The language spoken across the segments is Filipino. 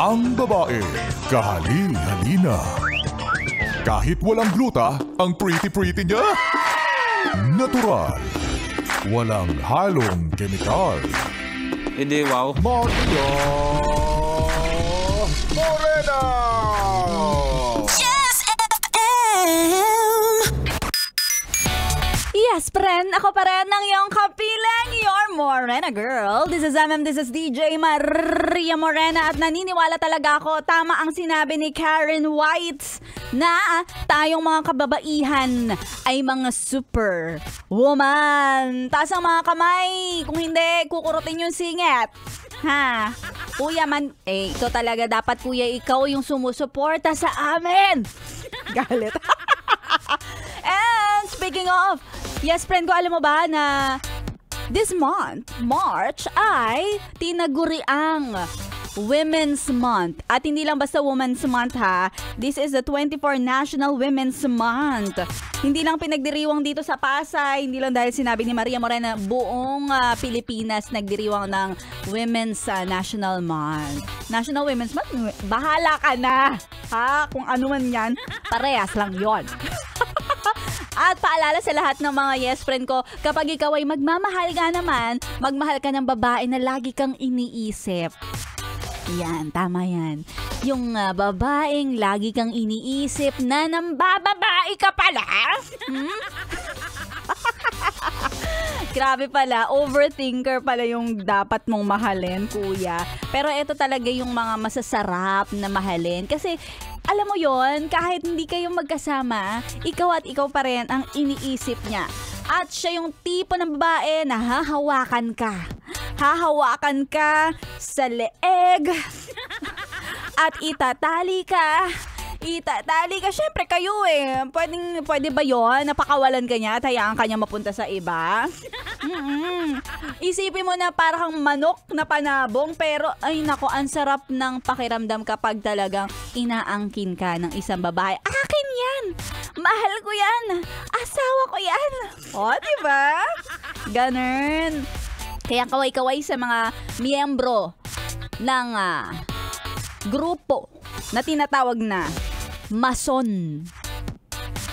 Ang babae, kahali-halina. Kahit walang gluta, ang pretty-pretty niya. Natural. Walang halong kemikal. Hindi, wow. Maria Morena! Yes, FM! Yes, friend. Ako pa rin ng iyong kapilang, your Morena girl. This is this is DJ Maria Morena. At naniniwala talaga ako, tama ang sinabi ni Karen White na tayong mga kababaihan ay mga super woman. Taas ang mga kamay. Kung hindi, kukurutin yung singit. Ha? Kuya man, ito talaga dapat kuya, ikaw yung sumusuporta sa amin. Galit. And speaking of, yes friend ko, alam mo ba na this month, March, ay tinaguriang Women's Month. At hindi lang basta Women's Month ha. This is the 24 National Women's Month. Hindi lang pinagdiriwang dito sa Pasay, hindi lang dahil sinabi ni Maria Morena, buong Pilipinas nagdiriwang ng Women's National Month. National Women's Month, bahala ka na. Ha? Kung ano man yan, parehas lang yon. At paalala sa lahat ng mga yes friend ko, kapag ikaw ay magmamahal ka naman, magmahal ka ng babae na lagi kang iniisip. Yan, tama yan. Yung babaeng lagi kang iniisip na nambababae ka pala. Grabe pala, overthinker pala yung dapat mong mahalin, kuya. Pero ito talaga yung mga masasarap na mahalin. Kasi alam mo yon, kahit hindi kayo magkasama, ikaw at ikaw pa rin ang iniisip niya. At siya yung tipo ng babae na hahawakan ka. Hahawakan ka sa leeg. At itatali ka. Itatali ka. Siyempre kayo eh. Pwede ba yon? Napakawalan ka niya at hayaan ka niya mapunta sa iba? Isipin mo na parang manok na panabong, pero ay nako, ang sarap ng pakiramdam kapag talagang inaangkin ka ng isang babae. Akin yan! Mahal ko yan! Asawa ko yan! O, diba? Ganun. Kaya kaway-kaway sa mga miyembro ng grupo na tinatawag na mason.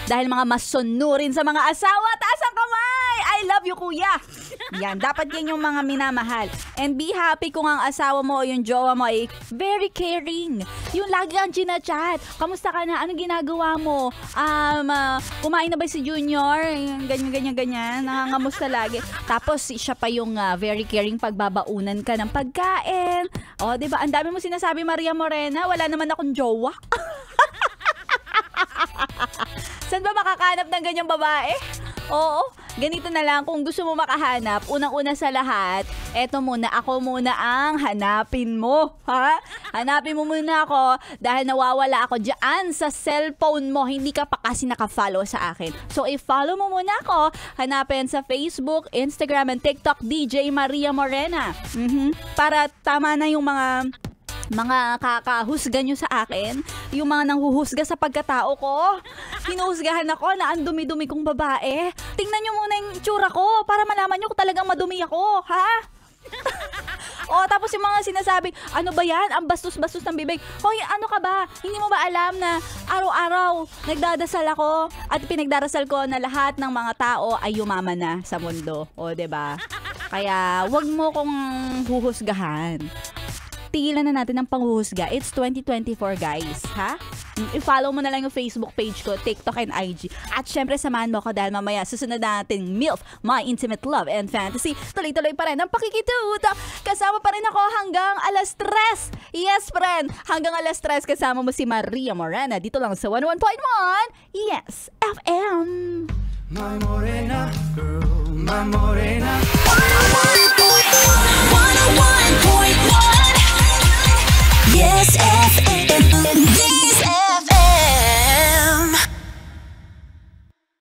Dahil mga masonurin sa mga asawa, taas ang kamay! I love you, kuya! Yan, dapat yan yung mga minamahal. And be happy kung ang asawa mo o yung jowa mo ay very caring. Yung lagi kang ginachat. Kamusta ka na? Anong ginagawa mo? Kumain na ba si Junior? Ganyan. Nangangamusta lagi. Tapos siya pa yung very caring pagbabaunan ka ng pagkain. O, diba? Ang dami mo sinasabi, Maria Morena. Wala naman akong jowa. Saan ba makakanap ng ganyang babae? Oo, ganito na lang. Kung gusto mo makahanap, unang-una sa lahat, ako muna ang hanapin mo. Ha? Hanapin mo muna ako dahil nawawala ako dyan sa cellphone mo. Hindi ka pa kasi nakafollow sa akin. So, i-follow mo muna ako. Hanapin sa Facebook, Instagram, and TikTok, DJ Maria Morena. Para tama na yung mga kakahusga nyo sa akin, yung mga nanghuhusga sa pagkatao ko. Hinuhusgahan ako na ang dumi-dumi kong babae. Tingnan nyo muna yung tsura ko para malaman nyo kung talagang madumi ako, ha? O, tapos yung mga sinasabi, ano ba yan? Ang bastos-bastos ng bibig. Hoy, ano ka ba? Hindi mo ba alam na araw-araw nagdadasal ako at pinagdarasal ko na lahat ng mga tao ay yumaman na sa mundo. O, diba? Kaya, wag mo kong huhusgahan. Tigilan na natin ang panghuhusga. It's 2024, guys. Ha? I-follow mo na lang yung Facebook page ko, TikTok and IG. At syempre, samahan mo ako dahil mamaya susunod natin MILF, My Intimate Love and Fantasy. Tuloy-tuloy pa rin ang pakikituto. Kasama pa rin ako hanggang alas 3. Yes, friend. Hanggang alas 3 kasama mo si Maria Morena. Dito lang sa 101.1. Yes, FM. My Morena, girl, my Morena.